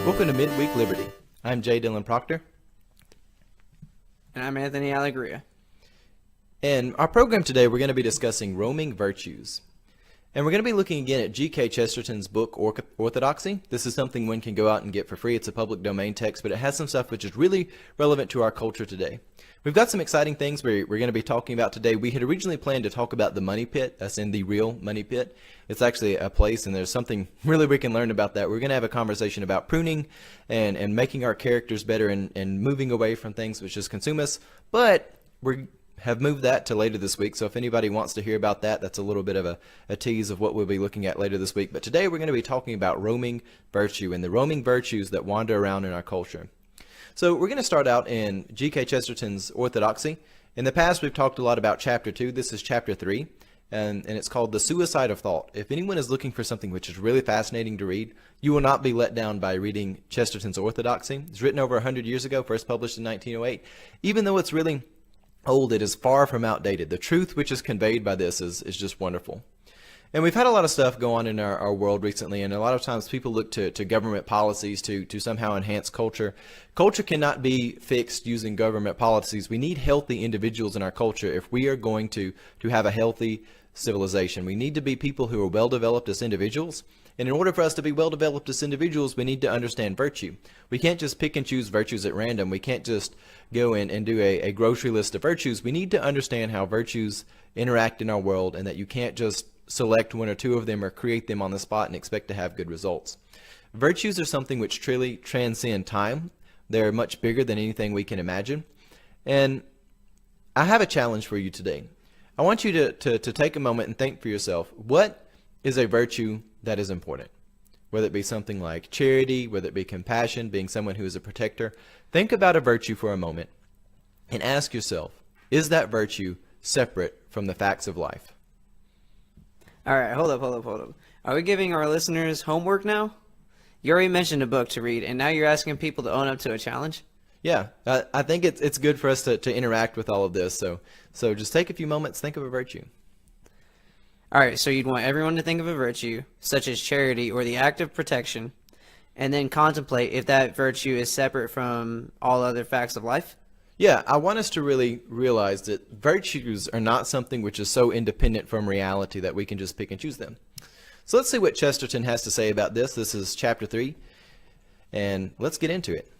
Welcome to Midweek Liberty. I'm J. Dylan Proctor. And I'm Anthony Allegria. In our program today, we're going to be discussing roaming virtues. And we're going to be looking again at G.K. Chesterton's book, Orthodoxy. This is something one can go out and get for free. It's a public domain text, but it has some stuff which is really relevant to our culture today. We've got some exciting things we're going to be talking about today. We had originally planned to talk about the money pit, as in the real money pit. It's actually a place, and there's something really we can learn about that. We're going to have a conversation about pruning and making our characters better and moving away from things which just consume us. But we have moved that to later this week, so if anybody wants to hear about that, that's a little bit of a tease of what we'll be looking at later this week. But today we're going to be talking about roaming virtue and the roaming virtues that wander around in our culture. So we're going to start out in G.K. Chesterton's Orthodoxy. In the past, we've talked a lot about Chapter 2. This is Chapter 3, and it's called The Suicide of Thought. If anyone is looking for something which is really fascinating to read, you will not be let down by reading Chesterton's Orthodoxy. It's written over 100 years ago, first published in 1908. Even though it's really old, it is far from outdated. The truth which is conveyed by this is just wonderful. And we've had a lot of stuff go on in our world recently, and a lot of times people look to government policies to somehow enhance culture. Culture cannot be fixed using government policies. We need healthy individuals in our culture if we are going to have a healthy civilization. We need to be people who are well-developed as individuals. And in order for us to be well-developed as individuals, we need to understand virtue. We can't just pick and choose virtues at random. We can't just go in and do a grocery list of virtues. We need to understand how virtues interact in our world, and that you can't just select one or two of them or create them on the spot and expect to have good results. Virtues are something which truly transcend time. They're much bigger than anything we can imagine. And I have a challenge for you today. I want you to take a moment and think for yourself, what is a virtue that is important? Whether it be something like charity, whether it be compassion, being someone who is a protector. Think about a virtue for a moment and ask yourself, is that virtue separate from the facts of life? All right, hold up. Are we giving our listeners homework now? You already mentioned a book to read, and now you're asking people to own up to a challenge? Yeah, I think it's good for us to interact with all of this. So just take a few moments, think of a virtue. All right, so you'd want everyone to think of a virtue, such as charity or the act of protection, and then contemplate if that virtue is separate from all other facts of life? Yeah, I want us to really realize that virtues are not something which is so independent from reality that we can just pick and choose them. So let's see what Chesterton has to say about this. This is Chapter 3, and let's get into it.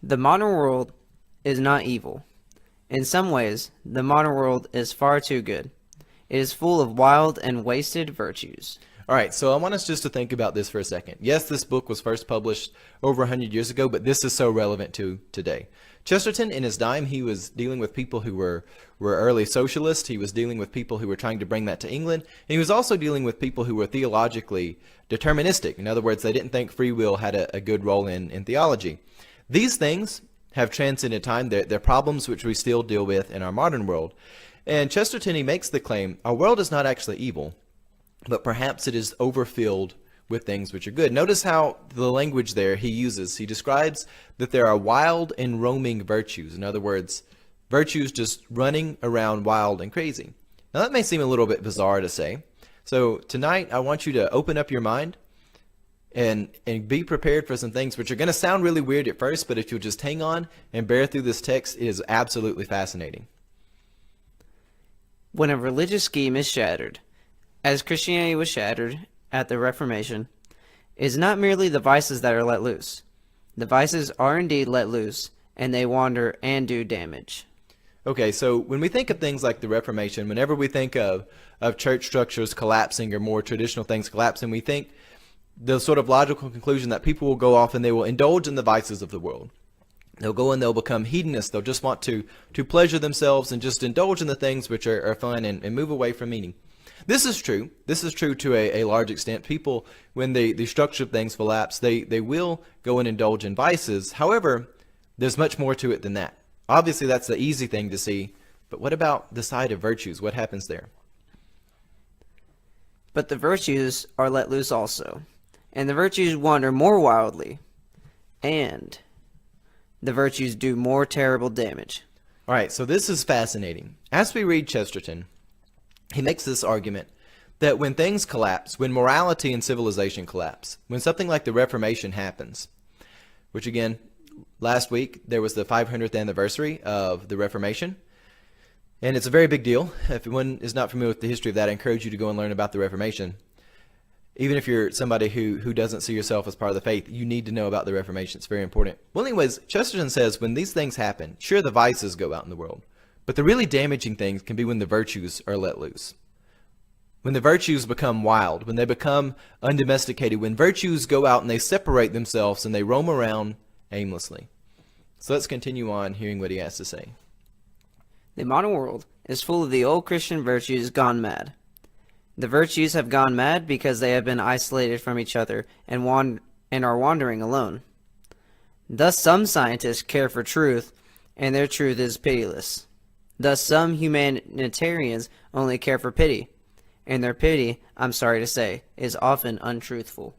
The modern world is not evil. In some ways, the modern world is far too good. It is full of wild and wasted virtues. All right, so I want us just to think about this for a second. Yes, this book was first published over 100 years ago, but this is so relevant to today. Chesterton, in his time, he was dealing with people who were early socialists. He was dealing with people who were trying to bring that to England. And he was also dealing with people who were theologically deterministic. In other words, they didn't think free will had a good role in theology. These things have transcended time. They're problems which we still deal with in our modern world. And Chesterton, he makes the claim, our world is not actually evil, but perhaps it is overfilled with things which are good. Notice how the language there he uses. He describes that there are wild and roaming virtues. In other words, virtues just running around wild and crazy. Now that may seem a little bit bizarre to say. So tonight I want you to open up your mind and be prepared for some things which are going to sound really weird at first, but if you'll just hang on and bear through this text, it is absolutely fascinating. When a religious scheme is shattered, as Christianity was shattered at the Reformation, it is not merely the vices that are let loose. The vices are indeed let loose, and they wander and do damage. Okay, so when we think of things like the Reformation, whenever we think of church structures collapsing or more traditional things collapsing, we think the sort of logical conclusion that people will go off and they will indulge in the vices of the world. They'll go and they'll become hedonists. They'll just want to pleasure themselves and just indulge in the things which are fun and move away from meaning. This is true. This is true to a large extent. People, when the structure of things collapse, they will go and indulge in vices. However, there's much more to it than that. Obviously, that's the easy thing to see. But what about the side of virtues? What happens there? But the virtues are let loose also, and the virtues wander more wildly, and the virtues do more terrible damage. All right, so this is fascinating. As we read Chesterton, he makes this argument that when things collapse, when morality and civilization collapse, when something like the Reformation happens, which again, last week there was the 500th anniversary of the Reformation, and it's a very big deal. If anyone is not familiar with the history of that, I encourage you to go and learn about the Reformation. Even if you're somebody who doesn't see yourself as part of the faith, you need to know about the Reformation. It's very important. Well, anyways, Chesterton says when these things happen, sure, the vices go out in the world, but the really damaging things can be when the virtues are let loose. When the virtues become wild, when they become undomesticated, when virtues go out and they separate themselves and they roam around aimlessly. So let's continue on hearing what he has to say. The modern world is full of the old Christian virtues gone mad. The virtues have gone mad because they have been isolated from each other and are wandering alone. Thus some scientists care for truth, and their truth is pitiless. Thus some humanitarians only care for pity, and their pity, I'm sorry to say, is often untruthful.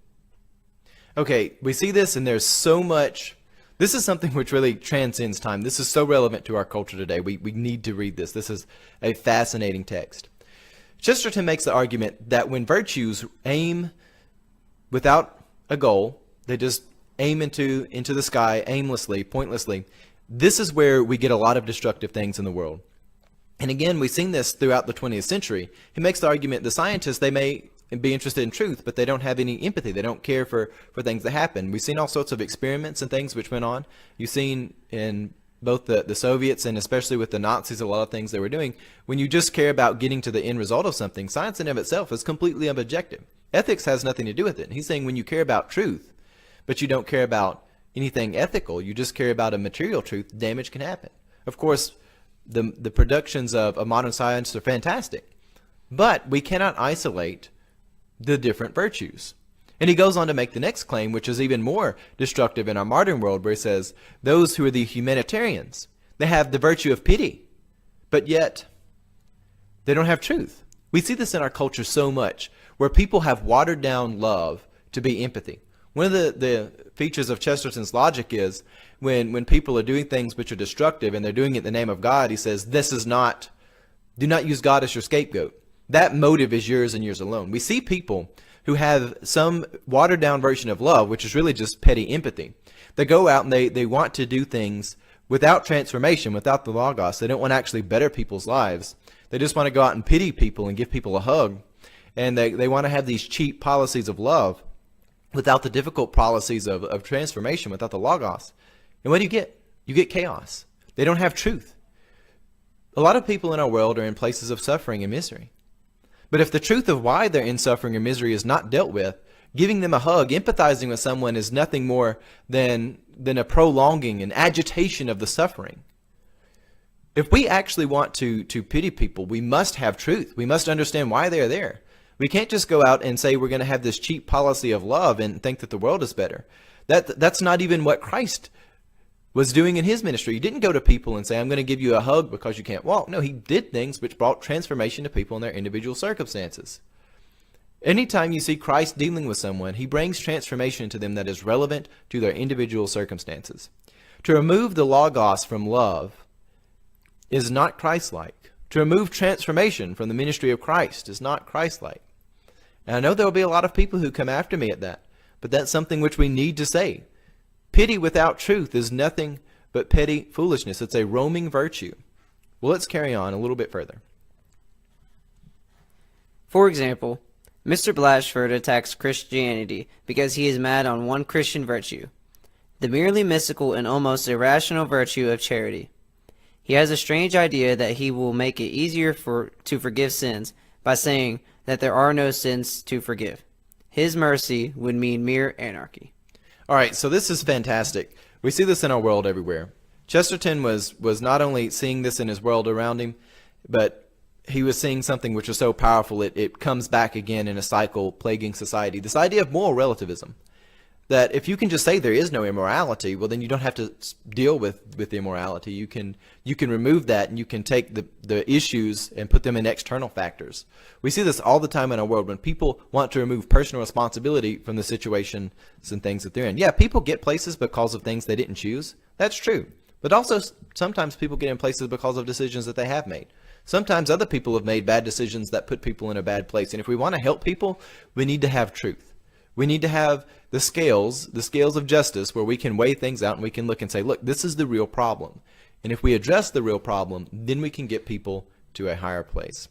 Okay, we see this, and there's so much. This is something which really transcends time. This is so relevant to our culture today. We need to read this. This is a fascinating text. Chesterton makes the argument that when virtues aim without a goal, they just aim into the sky aimlessly, pointlessly, this is where we get a lot of destructive things in the world. And again, we've seen this throughout the 20th century. He makes the argument the scientists, they may be interested in truth, but they don't have any empathy. They don't care for things that happen. We've seen all sorts of experiments and things which went on. You've seen in both the Soviets and especially with the Nazis, a lot of things they were doing. When you just care about getting to the end result of something, science in and of itself is completely objective. Ethics has nothing to do with it. And he's saying when you care about truth, but you don't care about anything ethical, you just care about a material truth, damage can happen. Of course, the productions of modern science are fantastic, but we cannot isolate the different virtues. And he goes on to make the next claim, which is even more destructive in our modern world, where he says, those who are the humanitarians, they have the virtue of pity, but yet they don't have truth. We see this in our culture so much, where people have watered down love to be empathy. One of the features of Chesterton's logic is when people are doing things which are destructive and they're doing it in the name of God, he says, do not use God as your scapegoat. That motive is yours and yours alone. We see people who have some watered down version of love, which is really just petty empathy. They go out and they want to do things without transformation, without the Logos. They don't want to actually better people's lives. They just want to go out and pity people and give people a hug. And they want to have these cheap policies of love without the difficult policies of transformation, without the Logos. And what do you get? You get chaos. They don't have truth. A lot of people in our world are in places of suffering and misery. But if the truth of why they're in suffering or misery is not dealt with, giving them a hug, empathizing with someone is nothing more than a prolonging and agitation of the suffering. If we actually want to pity people, we must have truth. We must understand why they are there. We can't just go out and say we're going to have this cheap policy of love and think that the world is better. That's not even what Christ was doing in his ministry. He didn't go to people and say, I'm going to give you a hug because you can't walk. No, he did things which brought transformation to people in their individual circumstances. Anytime you see Christ dealing with someone, he brings transformation to them that is relevant to their individual circumstances. To remove the Logos from love is not Christ-like. To remove transformation from the ministry of Christ is not Christ-like. And I know there will be a lot of people who come after me at that, but that's something which we need to say. Pity without truth is nothing but petty foolishness. It's a roaming virtue. Well, let's carry on a little bit further. For example, Mr. Blatchford attacks Christianity because he is mad on one Christian virtue, the merely mystical and almost irrational virtue of charity. He has a strange idea that he will make it easier to forgive sins by saying that there are no sins to forgive. His mercy would mean mere anarchy. All right, so this is fantastic. We see this in our world everywhere. Chesterton was not only seeing this in his world around him, but he was seeing something which was so powerful it comes back again in a cycle plaguing society. This idea of moral relativism, that if you can just say there is no immorality, well then you don't have to deal with immorality. You can remove that and you can take the issues and put them in external factors. We see this all the time in our world when people want to remove personal responsibility from the situations and things that they're in. Yeah, people get places because of things they didn't choose. That's true. But also, sometimes people get in places because of decisions that they have made. Sometimes other people have made bad decisions that put people in a bad place. And if we want to help people, we need to have truth. We need to have the scales of justice, where we can weigh things out and we can look and say, look, this is the real problem. And if we address the real problem, then we can get people to a higher place.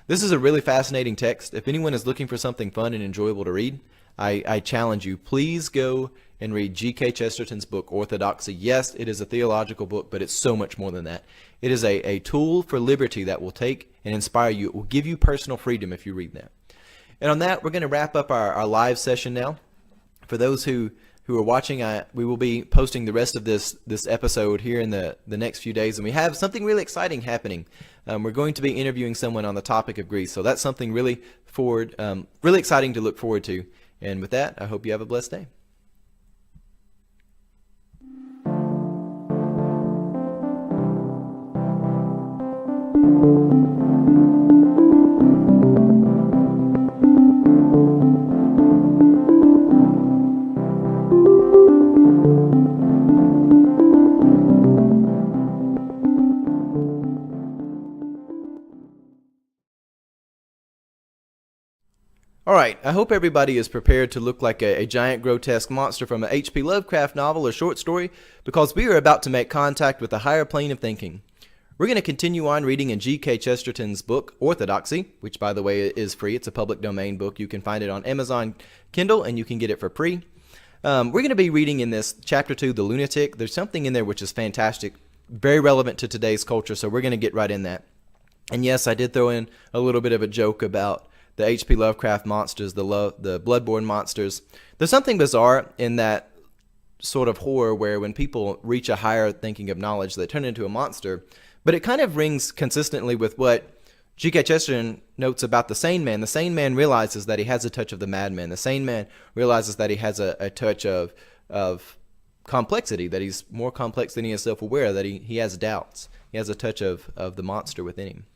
This is a really fascinating text. If anyone is looking for something fun and enjoyable to read, I challenge you, please go and read G.K. Chesterton's book, Orthodoxy. Yes, it is a theological book, but it's so much more than that. It is a tool for liberty that will take and inspire you. It will give you personal freedom if you read that. And on that, we're going to wrap up our live session now. For those who are watching, we will be posting the rest of this episode here in the next few days. And we have something really exciting happening. We're going to be interviewing someone on the topic of Greece. So that's something really exciting to look forward to. And with that, I hope you have a blessed day. All right, I hope everybody is prepared to look like a giant grotesque monster from an H.P. Lovecraft novel or short story, because we are about to make contact with a higher plane of thinking. We're going to continue on reading in G.K. Chesterton's book, Orthodoxy, which, by the way, is free. It's a public domain book. You can find it on Amazon Kindle, and you can get it for free. We're going to be reading in this Chapter 2, The Lunatic. There's something in there which is fantastic, very relevant to today's culture, so we're going to get right in that. And yes, I did throw in a little bit of a joke about the H.P. Lovecraft monsters, the bloodborne monsters. There's something bizarre in that sort of horror where when people reach a higher thinking of knowledge, they turn into a monster. But it kind of rings consistently with what G.K. Chesterton notes about the sane man. The sane man realizes that he has a touch of the madman. The sane man realizes that he has a touch of complexity, that he's more complex than he is self-aware, that he has doubts. He has a touch of the monster within him.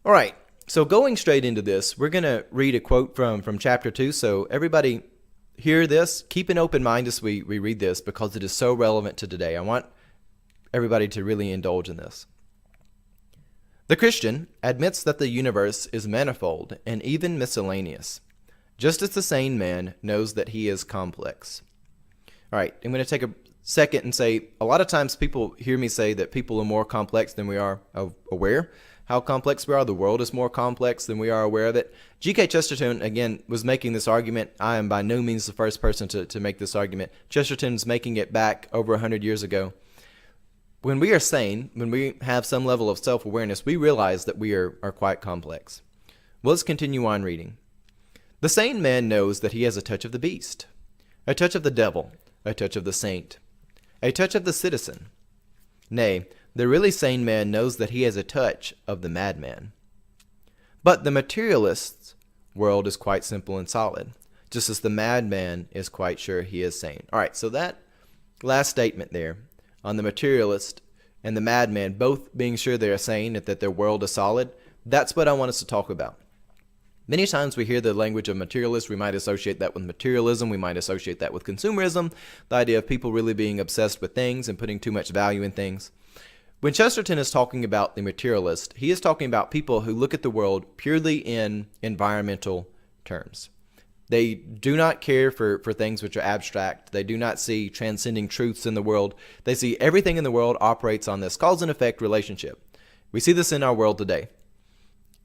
All right. So going straight into this, we're going to read a quote from Chapter 2. So everybody hear this. Keep an open mind as we read this, because it is so relevant to today. I want everybody to really indulge in this. The Christian admits that the universe is manifold and even miscellaneous, just as the sane man knows that he is complex. All right, I'm going to take a second and say, a lot of times people hear me say that people are more complex than we are aware. How complex we are. The world is more complex than we are aware of it. G.K. Chesterton, again, was making this argument. I am by no means the first person to make this argument. Chesterton's making it back over 100 years ago. When we are sane, when we have some level of self-awareness, we realize that we are quite complex. Well, let's continue on reading. The sane man knows that he has a touch of the beast, a touch of the devil, a touch of the saint, a touch of the citizen. Nay, the really sane man knows that he has a touch of the madman. But the materialist's world is quite simple and solid, just as the madman is quite sure he is sane. All right, so that last statement there on the materialist and the madman both being sure they're sane, that their world is solid, that's what I want us to talk about. Many times we hear the language of materialist. We might associate that with materialism. We might associate that with consumerism, the idea of people really being obsessed with things and putting too much value in things. When Chesterton is talking about the materialist, he is talking about people who look at the world purely in environmental terms. They do not care for things which are abstract. They do not see transcending truths in the world. They see everything in the world operates on this cause and effect relationship. We see this in our world today.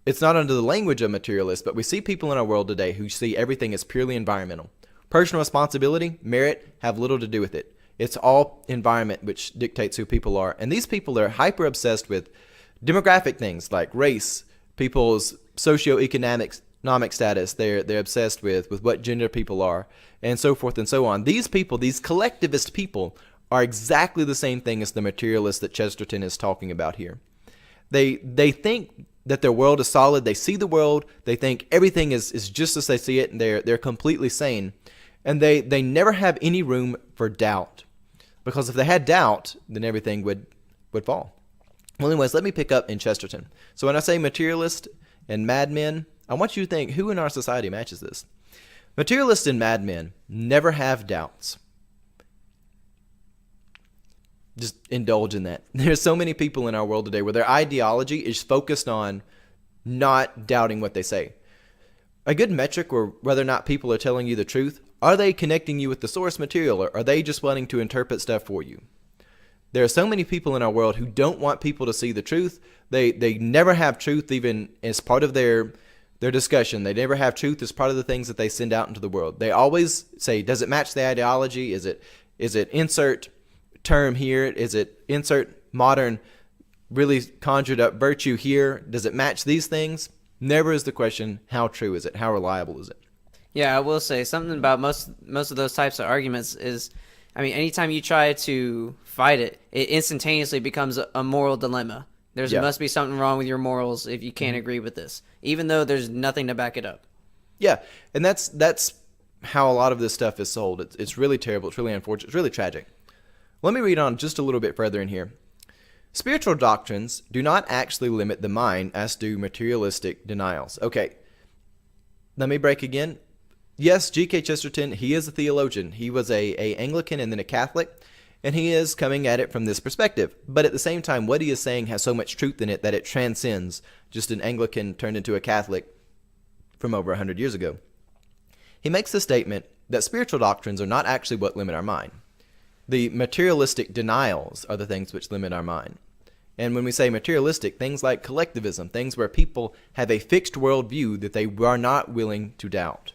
It's not under the language of materialists, but we see people in our world today who see everything as purely environmental. Personal responsibility, merit, have little to do with it. It's all environment which dictates who people are. And these people are hyper obsessed with demographic things like race, people's socioeconomic status. They're obsessed with what gender people are, and so forth and so on. These people, these collectivist people, are exactly the same thing as the materialists that Chesterton is talking about here. They think that their world is solid. They see the world. They think everything is just as they see it, and they're completely sane. And they never have any room for doubt. Because if they had doubt, then everything would fall. Well, anyways, let me pick up in Chesterton. So when I say materialist and madmen, I want you to think, who in our society matches this? Materialists and madmen never have doubts. just indulge in that. There's so many people in our world today where their ideology is focused on not doubting what they say. A good metric or whether or not people are telling you the truth, are they connecting you with the source material, or are they just wanting to interpret stuff for you? There are so many people in our world who don't want people to see the truth. They never have truth even as part of their discussion. They never have truth as part of the things that they send out into the world. They always say, does it match the ideology? Is it insert term here? Is it insert modern, really conjured up virtue here? Does it match these things? Never is the question, how true is it? How reliable is it? Yeah, I will say something about most of those types of arguments is, I mean, anytime you try to fight it, it instantaneously becomes a moral dilemma. There must be something wrong with your morals if you can't agree with this, even though there's nothing to back it up. Yeah, and that's how a lot of this stuff is sold. It's really terrible. It's really unfortunate. It's really tragic. Let me read on just a little bit further in here. Spiritual doctrines do not actually limit the mind as do materialistic denials. Okay, let me break again. Yes, G.K. Chesterton, he is a theologian. He was a Anglican and then a Catholic, and he is coming at it from this perspective. But at the same time, what he is saying has so much truth in it that it transcends just an Anglican turned into a Catholic from over 100 years ago. He makes the statement that spiritual doctrines are not actually what limit our mind. The materialistic denials are the things which limit our mind. And when we say materialistic, things like collectivism, things where people have a fixed worldview that they are not willing to doubt.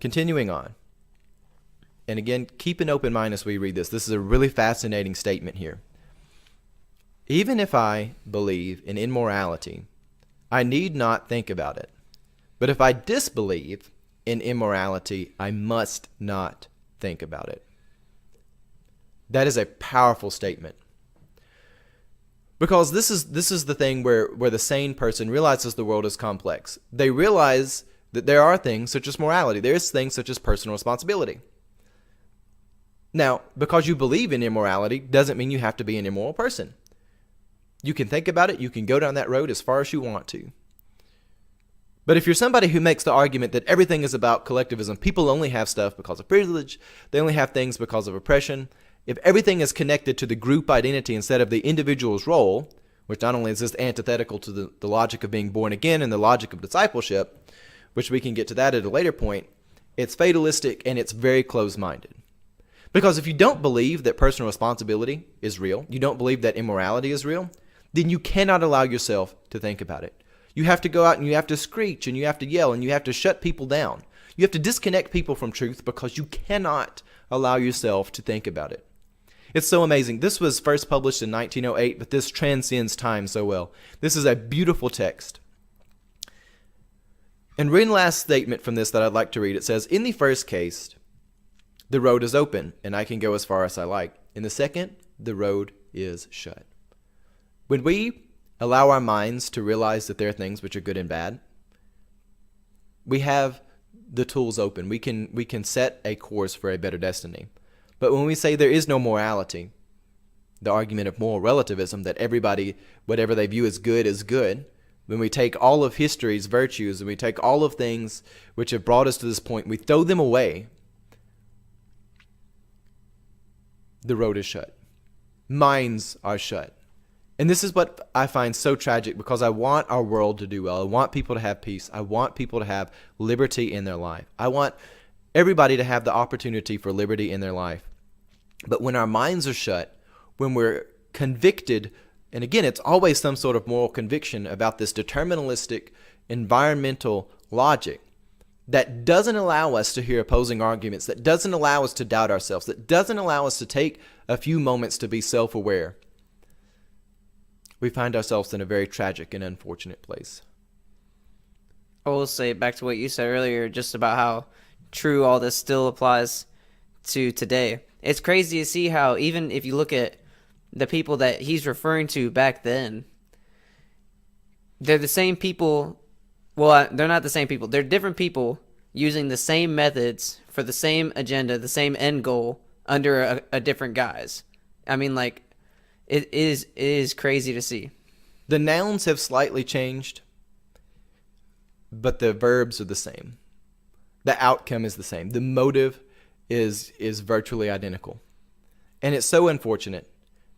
Continuing on. And again, keep an open mind as we read this. This is a really fascinating statement here. Even if I believe in immorality, I need not think about it. But if I disbelieve in immorality, I must not think about it. That is a powerful statement. Because this is the thing where the sane person realizes the world is complex. They realize that there are things such as morality. There's things such as personal responsibility. Now, because you believe in immorality doesn't mean you have to be an immoral person. You can think about it. You can go down that road as far as you want to. But if you're somebody who makes the argument that everything is about collectivism, people only have stuff because of privilege, they only have things because of oppression, if everything is connected to the group identity instead of the individual's role, which not only is this antithetical to the logic of being born again and the logic of discipleship, which we can get to that at a later point, it's fatalistic and it's very closed-minded. Because if you don't believe that personal responsibility is real, you don't believe that immorality is real, then you cannot allow yourself to think about it. You have to go out and you have to screech and you have to yell and you have to shut people down. You have to disconnect people from truth because you cannot allow yourself to think about it. It's so amazing. This was first published in 1908, but this transcends time so well. This is a beautiful text. And one last statement from this that I'd like to read. It says, in the first case, the road is open and I can go as far as I like. In the second, the road is shut. When we allow our minds to realize that there are things which are good and bad, we have the tools open. We can set a course for a better destiny. But when we say there is no morality, the argument of moral relativism, that everybody, whatever they view as good is good, when we take all of history's virtues and we take all of things which have brought us to this point, we throw them away, the road is shut. Minds are shut. And this is what I find so tragic, because I want our world to do well. I want people to have peace. I want people to have liberty in their life. I want everybody to have the opportunity for liberty in their life. But when our minds are shut, when we're convicted, and again, it's always some sort of moral conviction about this deterministic environmental logic that doesn't allow us to hear opposing arguments, that doesn't allow us to doubt ourselves, that doesn't allow us to take a few moments to be self-aware, we find ourselves in a very tragic and unfortunate place. I will say, back to what you said earlier, just about how true all this still applies to today. It's crazy to see how, even if you look at the people that he's referring to back then, they're the same people. Well, they're not the same people. They're different people using the same methods for the same agenda, the same end goal under a different guise. I mean, like, it is crazy to see. The nouns have slightly changed, but the verbs are the same. The outcome is the same. The motive is virtually identical. And it's so unfortunate.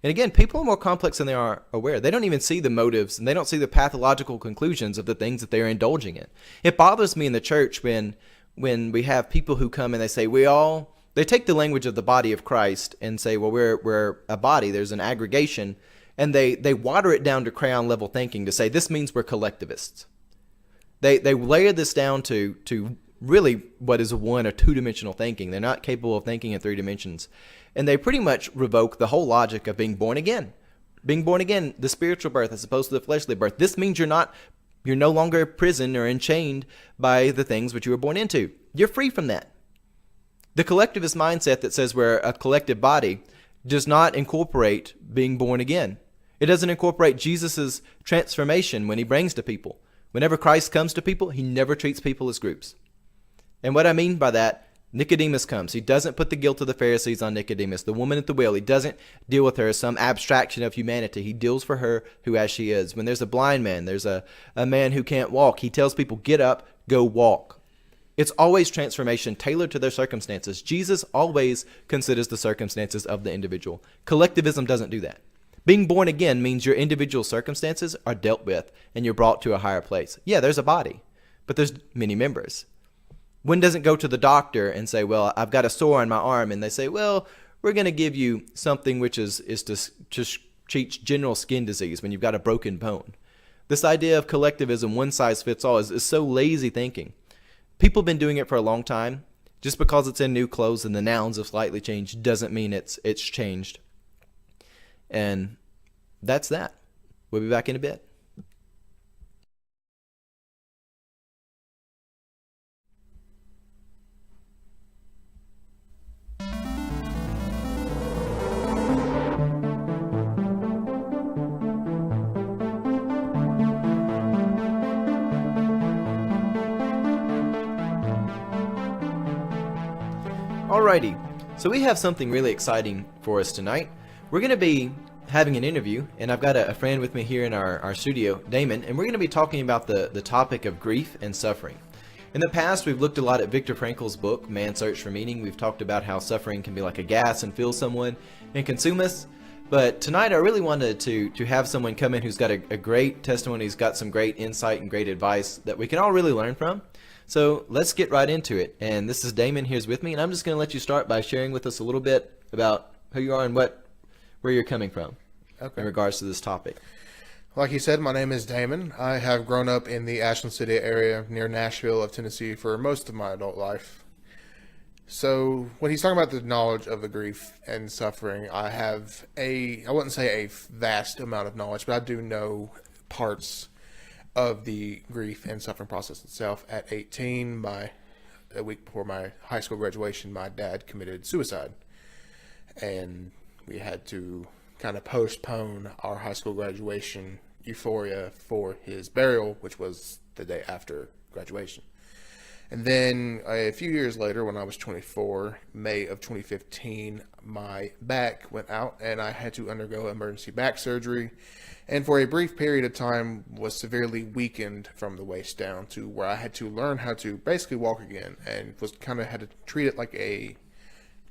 And again, people are more complex than they are aware. They don't even see the motives, and they don't see the pathological conclusions of the things that they're indulging in. It bothers me in the church when we have people who come and they say, they take the language of the body of Christ and say, well, we're a body, there's an aggregation, and they water it down to crayon level thinking to say this means we're collectivists. They layer this down to really what is a one or two-dimensional thinking. They're not capable of thinking in three dimensions. And they pretty much revoke the whole logic of being born again. Being born again, the spiritual birth as opposed to the fleshly birth. This means you're no longer imprisoned or enchained by the things which you were born into. You're free from that. The collectivist mindset that says we're a collective body does not incorporate being born again. It doesn't incorporate Jesus' transformation when he brings to people. Whenever Christ comes to people, he never treats people as groups. And what I mean by that, Nicodemus comes. He doesn't put the guilt of the Pharisees on Nicodemus. The woman at the well, he doesn't deal with her as some abstraction of humanity. He deals for her who as she is. When there's a blind man, there's a man who can't walk, he tells people, get up, go walk. It's always transformation tailored to their circumstances. Jesus always considers the circumstances of the individual. Collectivism doesn't do that. Being born again means your individual circumstances are dealt with and you're brought to a higher place. Yeah, there's a body, but there's many members. One doesn't go to the doctor and say, well, I've got a sore on my arm. And they say, well, we're going to give you something which is to just treat general skin disease when you've got a broken bone. This idea of collectivism, one size fits all, is so lazy thinking. People have been doing it for a long time. Just because it's in new clothes and the nouns have slightly changed doesn't mean it's changed. And that's that. We'll be back in a bit. Alrighty, so we have something really exciting for us tonight. We're going to be having an interview, and I've got a friend with me here in our studio, Damon, and we're going to be talking about the topic of grief and suffering. In the past, we've looked a lot at Viktor Frankl's book, Man's Search for Meaning. We've talked about how suffering can be like a gas and fill someone and consume us. But tonight, I really wanted to have someone come in who's got a great testimony, who's got some great insight and great advice that we can all really learn from. So let's get right into it. And this is Damon here's with me, and I'm just going to let you start by sharing with us a little bit about who you are and where you're coming from in regards to this topic. Like you said, my name is Damon. I have grown up in the Ashland City area near Nashville of Tennessee for most of my adult life. So when he's talking about the knowledge of the grief and suffering, I have I wouldn't say a vast amount of knowledge, but I do know parts of the grief and suffering process itself. At 18, a week before my high school graduation, my dad committed suicide. And we had to kind of postpone our high school graduation euphoria for his burial, which was the day after graduation. And then a few years later, when I was 24, May of 2015, my back went out and I had to undergo emergency back surgery. And for a brief period of time was severely weakened from the waist down to where I had to learn how to basically walk again, and was kind of had to treat it like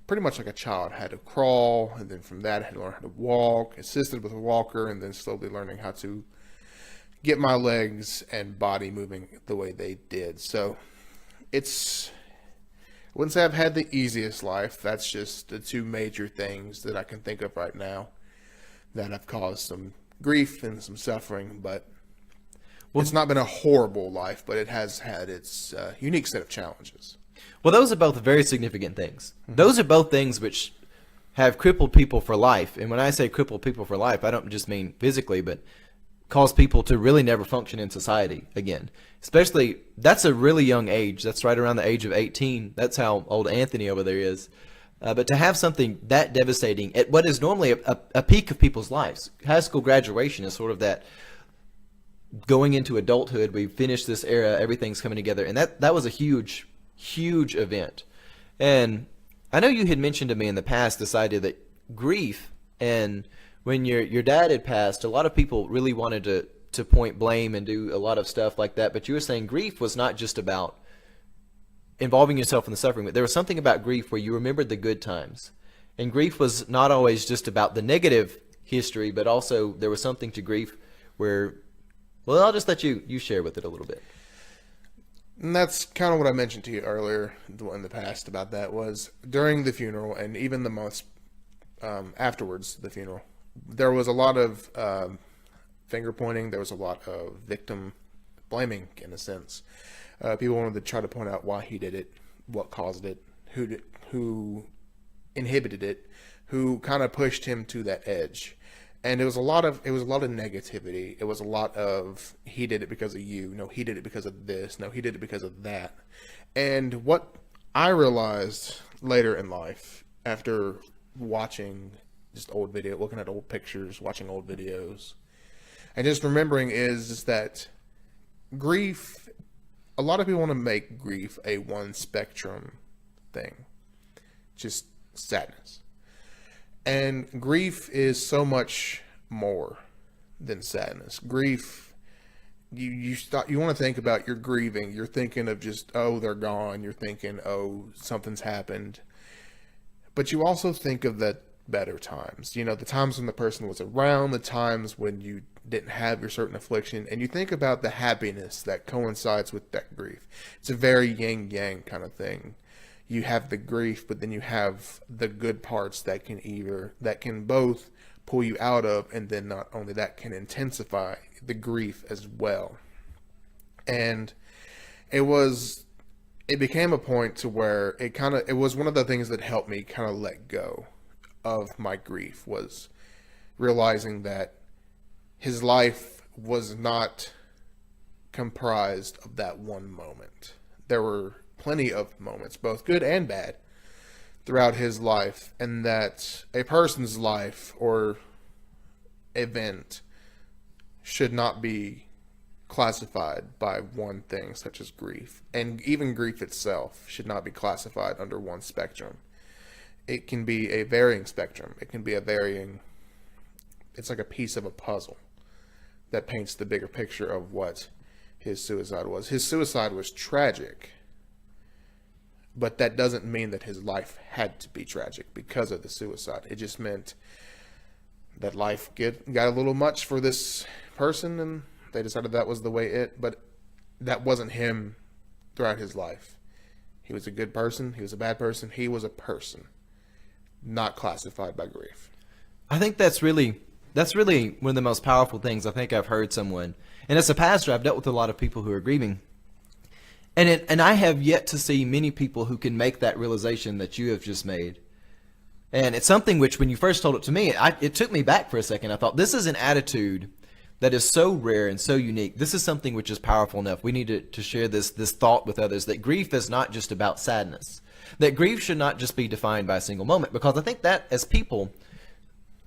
pretty much like a child. I had to crawl, and then from that I had to learn how to walk, assisted with a walker, and then slowly learning how to get my legs and body moving the way they did. So I wouldn't say I've had the easiest life. That's just the two major things that I can think of right now that have caused some grief and some suffering, but it's not been a horrible life, but it has had its unique set of challenges. Well, those are both very significant things. Mm-hmm. Those are both things which have crippled people for life. And when I say crippled people for life, I don't just mean physically, but cause people to really never function in society again. Especially, that's a really young age. That's right around the age of 18. That's how old Anthony over there is. But to have something that devastating at what is normally a peak of people's lives, high school graduation is sort of that going into adulthood. We've finished this era, everything's coming together, and that was a huge, huge event. And I know you had mentioned to me in the past this idea that grief, and when your dad had passed, a lot of people really wanted to point blame and do a lot of stuff like that. But you were saying grief was not just about involving yourself in the suffering, but there was something about grief where you remembered the good times. And grief was not always just about the negative history, but also there was something to grief where, well, I'll just let you share with it a little bit. And that's kind of what I mentioned to you earlier in the past about that was during the funeral and even the months afterwards the funeral, there was a lot of finger pointing. There was a lot of victim blaming, in a sense. People wanted to try to point out why he did it, what caused it, who inhibited it, who kind of pushed him to that edge. And it was a lot of negativity. It was a lot of, he did it because of you. No, he did it because of this. No, he did it because of that. And what I realized later in life, after watching just looking at old pictures, watching old videos, and just remembering is that grief, a lot of people want to make grief a one spectrum thing. Just sadness. And grief is so much more than sadness. Grief, you want to think about you're grieving. You're thinking of just, oh, they're gone. You're thinking, oh, something's happened. But you also think of the better times. You know, the times when the person was around, the times when you didn't have your certain affliction, and you think about the happiness that coincides with that grief. It's a very yin-yang kind of thing. You have the grief, but then you have the good parts that can both pull you out of, and then not only that, can intensify the grief as well. And it became a point to where it was one of the things that helped me kind of let go of my grief, was realizing that his life was not comprised of that one moment. There were plenty of moments, both good and bad, throughout his life, and that a person's life or event should not be classified by one thing, such as grief. And even grief itself should not be classified under one spectrum. It can be a varying spectrum. It can be it's like a piece of a puzzle that paints the bigger picture of what his suicide was. His suicide was tragic, but that doesn't mean that his life had to be tragic because of the suicide. It just meant that life got a little much for this person, and they decided that was the way but that wasn't him throughout his life. He was a good person. He was a bad person. He was a person, not classified by grief. I think that's really one of the most powerful things I think I've heard someone. And as a pastor, I've dealt with a lot of people who are grieving. And I have yet to see many people who can make that realization that you have just made. And it's something which, when you first told it to me, it took me back for a second. I thought, this is an attitude that is so rare and so unique. This is something which is powerful enough. We need to share this thought with others, that grief is not just about sadness. That grief should not just be defined by a single moment. Because I think that, as people,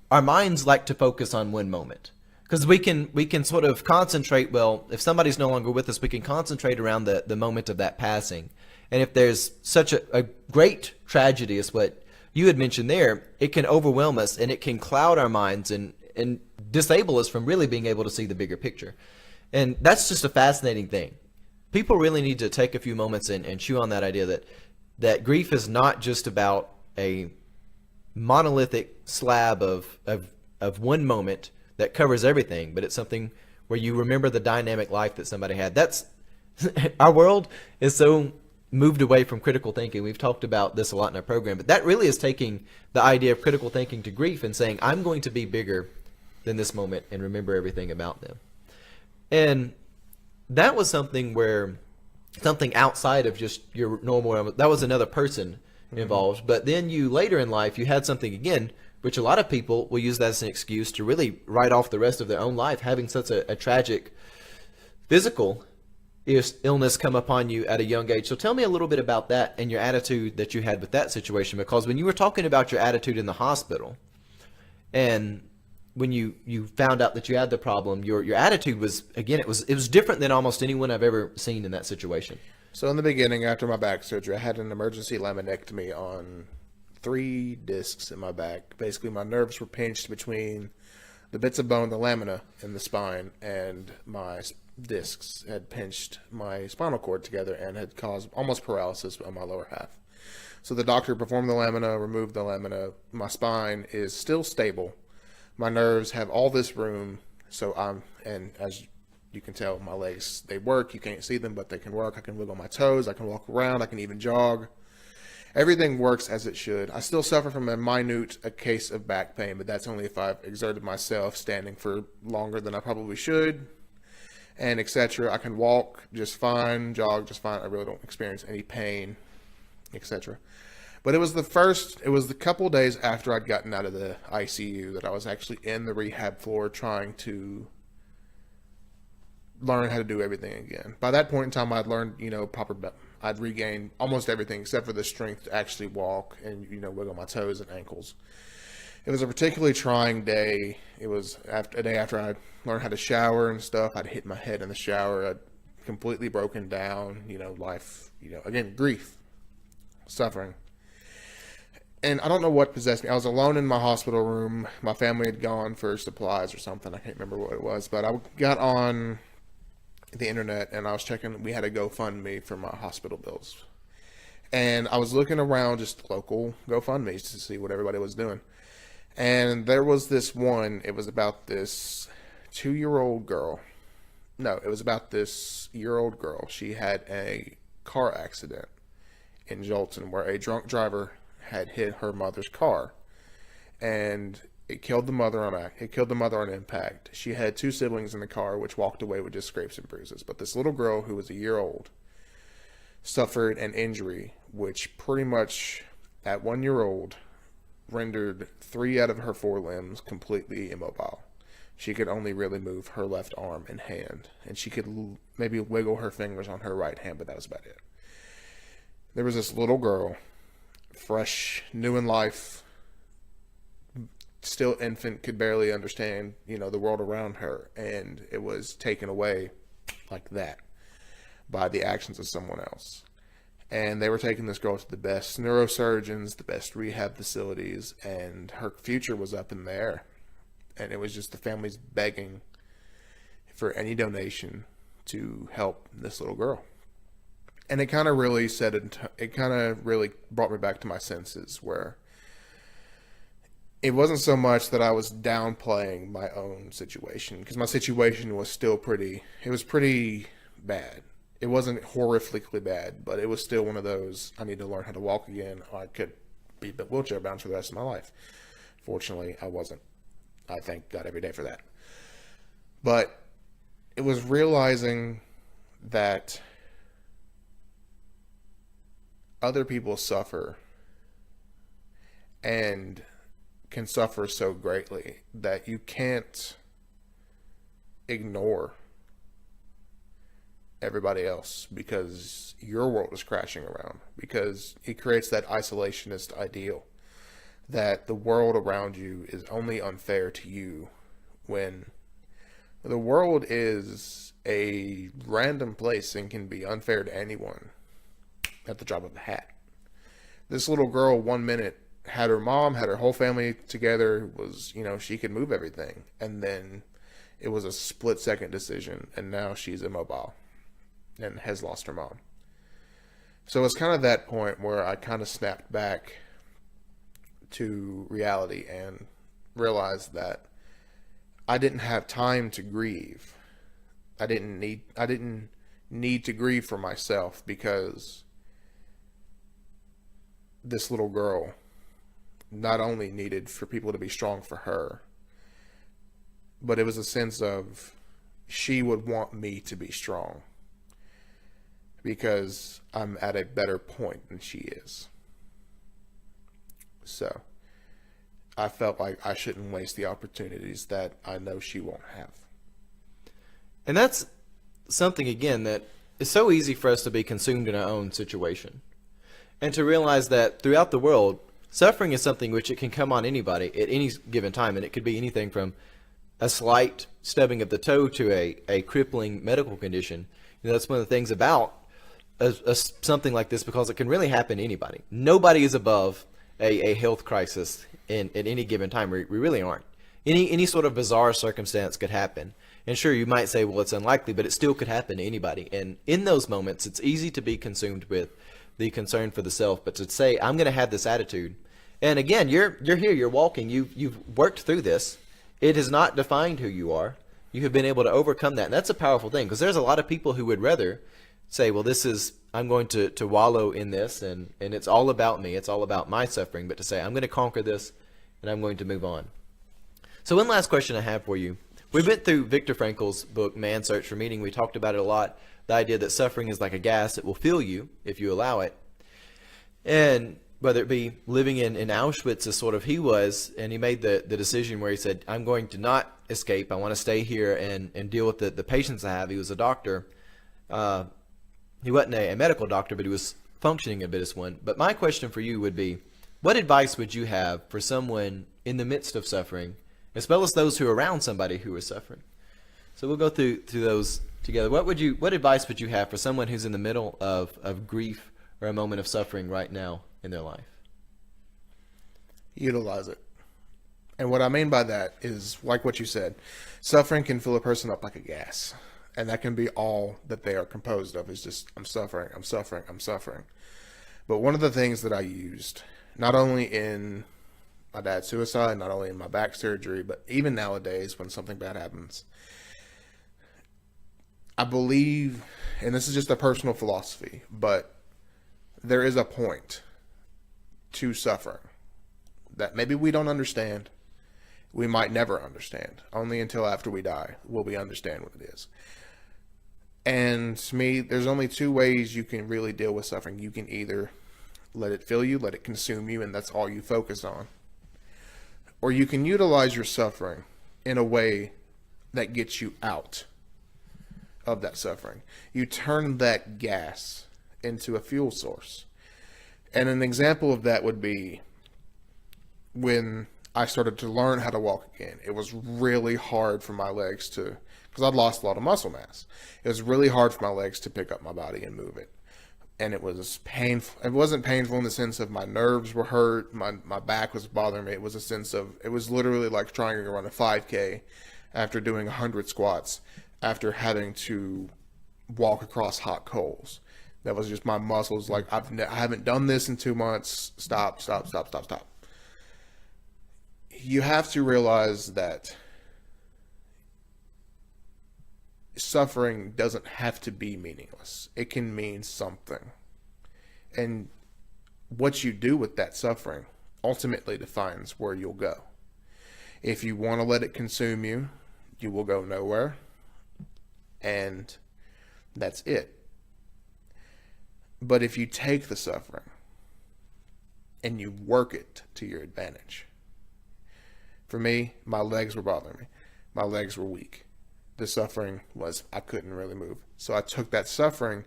our minds like to focus on one moment. Because we can sort of concentrate, well, if somebody's no longer with us, we can concentrate around the moment of that passing. And if there's such a great tragedy as what you had mentioned there, it can overwhelm us and it can cloud our minds and disable us from really being able to see the bigger picture. And that's just a fascinating thing. People really need to take a few moments and chew on that idea that grief is not just about a monolithic slab of one moment that covers everything, but it's something where you remember the dynamic life that somebody had. That's our world is so moved away from critical thinking. We've talked about this a lot in our program, but that really is taking the idea of critical thinking to grief and saying, I'm going to be bigger than this moment and remember everything about them. And that was something outside of just your normal, that was another person involved. But then you later in life, you had something again, which a lot of people will use that as an excuse to really write off the rest of their own life, having such a tragic physical illness come upon you at a young age. So tell me a little bit about that and your attitude that you had with that situation, because when you were talking about your attitude in the hospital and when you found out that you had the problem, your attitude was, again, it was different than almost anyone I've ever seen in that situation. So in the beginning, after my back surgery, I had an emergency laminectomy on 3 discs in my back. Basically, my nerves were pinched between the bits of bone, the lamina in the spine, and my discs had pinched my spinal cord together and had caused almost paralysis on my lower half. So the doctor performed the lamina, removed the lamina. My spine is still stable. My nerves have all this room. And as you can tell, my legs, they work. You can't see them, but they can work. I can wiggle my toes. I can walk around. I can even jog. Everything works as it should. I still suffer from a case of back pain, but that's only if I've exerted myself standing for longer than I probably should, and etc. I can walk just fine, jog just fine. I really don't experience any pain, etc. But it was the couple days after I'd gotten out of the ICU that I was actually in the rehab floor trying to learn how to do everything again. By that point in time, I'd learned, I'd regained almost everything except for the strength to actually walk and, wiggle my toes and ankles. It was a particularly trying day. It was a day after I learned how to shower and stuff. I'd hit my head in the shower. I'd completely broken down, life, again, grief, suffering. And I don't know what possessed me. I was alone in my hospital room. My family had gone for supplies or something. I can't remember what it was, but I got on the internet and I was checking. We had a GoFundMe for my hospital bills, and I was looking around just local GoFundMes to see what everybody was doing. And there was this one. It was about this 2-year-old girl. No, it was about this year-old girl. She had a car accident in Jolton where a drunk driver had hit her mother's car, and it killed the mother on impact. She had 2 siblings in the car, which walked away with just scrapes and bruises. But this little girl, who was a year old, suffered an injury which pretty much, at 1 year old, rendered 3 out of her 4 limbs completely immobile. She could only really move her left arm and hand, and she could maybe wiggle her fingers on her right hand, but that was about it. There was this little girl, fresh, new in life, still infant, could barely understand, the world around her, and it was taken away like that by the actions of someone else. And they were taking this girl to the best neurosurgeons, the best rehab facilities, and her future was up in the air. And it was just the families begging for any donation to help this little girl. And it kind of really brought me back to my senses, where it wasn't so much that I was downplaying my own situation, because my situation was still pretty bad. It wasn't horrifically bad, but it was still one of those, I need to learn how to walk again, or I could be wheelchair bound for the rest of my life. Fortunately, I wasn't. I thank God every day for that. But it was realizing that other people suffer and can suffer so greatly that you can't ignore everybody else because your world is crashing around, because it creates that isolationist ideal that the world around you is only unfair to you, when the world is a random place and can be unfair to anyone at the drop of a hat. This little girl 1 minute had her mom, had her whole family together, was, she could move everything, and then it was a split-second decision, and now she's immobile and has lost her mom. So it's kind of that point where I kind of snapped back to reality and realized that I didn't have time to grieve. I didn't need to grieve for myself, because this little girl not only needed for people to be strong for her, but it was a sense of she would want me to be strong because I'm at a better point than she is. So I felt like I shouldn't waste the opportunities that I know she won't have. And that's something, again, that is so easy for us to be consumed in our own situation, and to realize that throughout the world, suffering is something which it can come on anybody at any given time, and it could be anything from a slight stubbing of the toe to a crippling medical condition. That's one of the things about something like this, because it can really happen to anybody. Nobody is above a health crisis at any given time. We really aren't. Any sort of bizarre circumstance could happen. And sure, you might say, well, it's unlikely, but it still could happen to anybody. And in those moments, it's easy to be consumed with the concern for the self, but to say, I'm going to have this attitude. And again, you're here, you're walking, you've worked through this. It has not defined who you are. You have been able to overcome that. And that's a powerful thing, because there's a lot of people who would rather say, well, I'm going to wallow in this, and it's all about me. It's all about my suffering. But to say, I'm going to conquer this, and I'm going to move on. So one last question I have for you. We went through Viktor Frankl's book, Man's Search for Meaning. We talked about it a lot. The idea that suffering is like a gas. It will fill you if you allow it. And whether it be living in Auschwitz as sort of he was, and he made the decision where he said, I'm going to not escape. I want to stay here and deal with the patients I have. He was a doctor. He wasn't a medical doctor, but he was functioning a bit as one. But my question for you would be, what advice would you have for someone in the midst of suffering, as well as those who are around somebody who is suffering? So we'll go through those together. What advice would you have for someone who's in the middle of grief or a moment of suffering right now in their life? Utilize it. And what I mean by that is, like what you said, suffering can fill a person up like a gas. And that can be all that they are composed of, is just, I'm suffering, I'm suffering, I'm suffering. But one of the things that I used, not only in my dad's suicide, not only in my back surgery, but even nowadays when something bad happens, I believe, and this is just a personal philosophy, but there is a point to suffering that maybe we don't understand. We might never understand. Only until after we die will we understand what it is. And to me, there's only two ways you can really deal with suffering. You can either let it fill you, let it consume you, and that's all you focus on. Or you can utilize your suffering in a way that gets you out of that suffering. You turn that gas into a fuel source. And an example of that would be when I started to learn how to walk again. It was really hard for my legs to, because I'd lost a lot of muscle mass. It was really hard for my legs to pick up my body and move it. And it was painful. It wasn't painful in the sense of my nerves were hurt, my back was bothering me. It was a sense of, it was literally like trying to run a 5K after doing 100 squats, after having to walk across hot coals. That was just my muscles like, I haven't done this in 2 months. Stop. You have to realize that suffering doesn't have to be meaningless. It can mean something. And what you do with that suffering ultimately defines where you'll go. If you want to let it consume you, you will go nowhere. And that's it. But if you take the suffering and you work it to your advantage. For me, my legs were bothering me. My legs were weak. The suffering was, I couldn't really move. So I took that suffering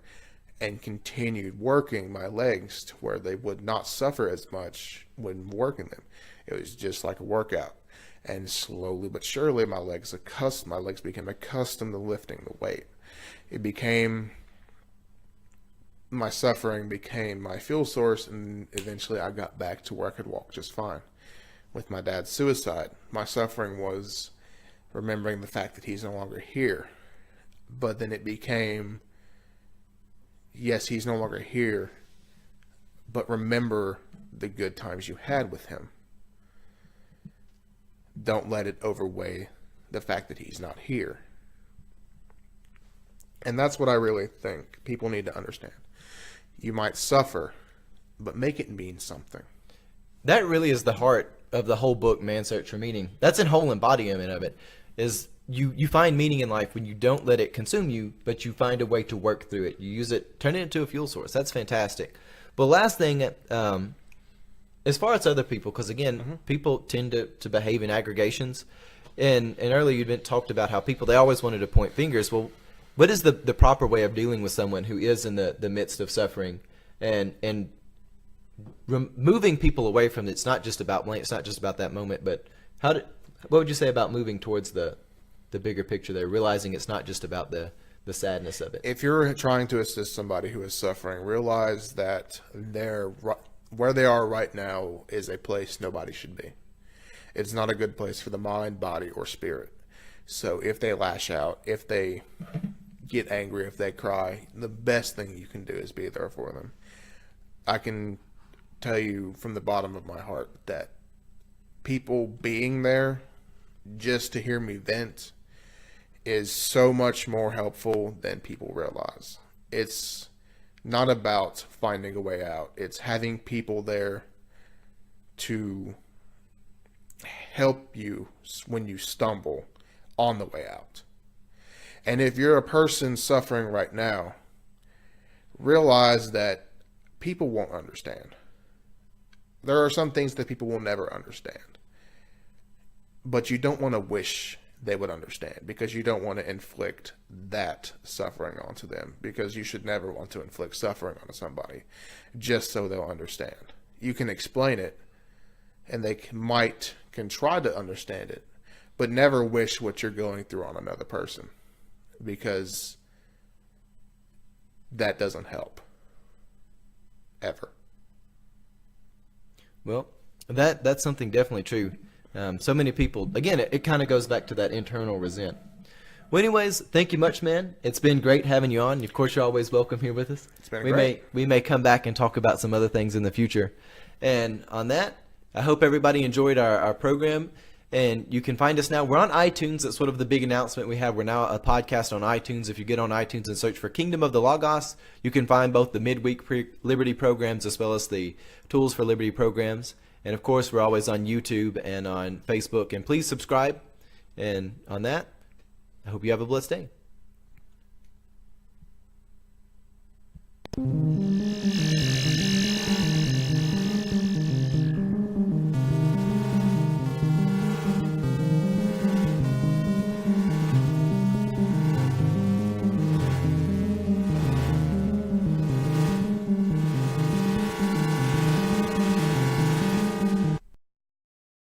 and continued working my legs to where they would not suffer as much when working them. It was just like a workout. And slowly but surely, my legs became accustomed to lifting the weight. My suffering became my fuel source, and eventually I got back to where I could walk just fine. With my dad's suicide, my suffering was remembering the fact that he's no longer here. But then it became, yes, he's no longer here, but remember the good times you had with him. Don't let it overweigh the fact that he's not here. And that's what I really think people need to understand. You might suffer, but make it mean something. That really is the heart of the whole book, Man's Search for Meaning. That's a whole embodiment of it, is you find meaning in life when you don't let it consume you, but you find a way to work through it. You use it, turn it into a fuel source. That's fantastic. But last thing, as far as other people, because again, people tend to behave in aggregations. And earlier you'd talked about how people, they always wanted to point fingers. Well, what is the proper way of dealing with someone who is in the midst of suffering and moving people away from it? It's not just about blame. It's not just about that moment. But what would you say about moving towards the bigger picture there, realizing it's not just about the sadness of it? If you're trying to assist somebody who is suffering, realize that where they are right now is a place nobody should be. It's not a good place for the mind, body, or spirit. So if they lash out, if they get angry, if they cry, the best thing you can do is be there for them. I can tell you from the bottom of my heart that people being there just to hear me vent is so much more helpful than people realize. It's not about finding a way out. It's having people there to help you when you stumble on the way out. And if you're a person suffering right now, realize that people won't understand. There are some things that people will never understand. But you don't want to wish they would understand, because you don't want to inflict that suffering onto them, because you should never want to inflict suffering onto somebody just so they'll understand. You can explain it, and they can try to understand it, but never wish what you're going through on another person, because that doesn't help. Ever. Well, that's something definitely true. So many people, again, it kind of goes back to that internal resent. Well, anyways, thank you much, man. It's been great having you on. Of course, you're always welcome here with us. It's been great. We may come back and talk about some other things in the future. And on that, I hope everybody enjoyed our program. And you can find us now. We're on iTunes. That's sort of the big announcement we have. We're now a podcast on iTunes. If you get on iTunes and search for Kingdom of the Logos, you can find both the midweek Liberty programs as well as the Tools for Liberty programs. And of course, we're always on YouTube and on Facebook. And please subscribe. And on that, I hope you have a blessed day.